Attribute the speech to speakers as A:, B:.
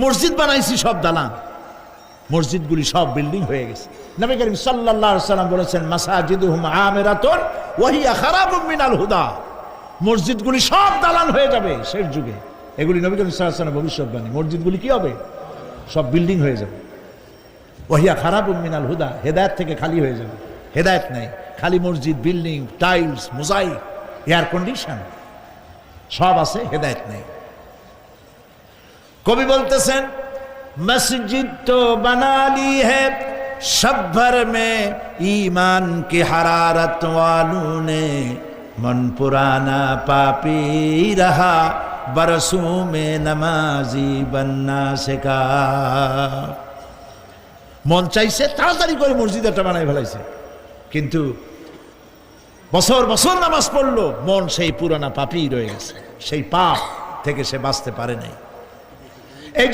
A: মসজিদ বানাইছি সব দালান, মসজিদগুলি সব বিল্ডিং হয়ে গেছে। নবী করিম সাল্লাল্লাহু আলাইহি ওয়াসাল্লাম বলেছেন মাসাজিদুহুম আমিরাতুন ওয়া হিয়া খারাবুম মিনাল হুদা, মসজিদগুলি সব দালান হয়ে যাবে শেষ যুগে। এগুলি নবী করিম সাল্লাল্লাহু আলাইহি ওয়াসাল্লাম ভবিষ্যৎবাণী। মসজিদগুলি কি হবে? সব বিল্ডিং হয়ে যাবে। ওয়া হিয়া খারাবুম মিনাল হুদা, হেদায়েত থেকে খালি হয়ে যাবে, হেদায়েত নাই, খালি মসজিদ, building, tiles, mosaic, air condition সব আছে, হেদায়েত নেই। কবি বলতেছেন मस्जिद तो बना ली है शब भर में ईमान की हरारत वालों ने, मन पुराना पापी रहा बरसों में नमाजी बनना सिखा। মন চাইছে তাড়াতাড়ি করে মসজিদ একটা বানাই ফেলাইছে, কিন্তু বছর বছর নামাজ পড়লো, মন সেই পুরানা পাপী রয়ে গেছে, সেই পাপ থেকে সে বাঁচতে পারে নাই। এই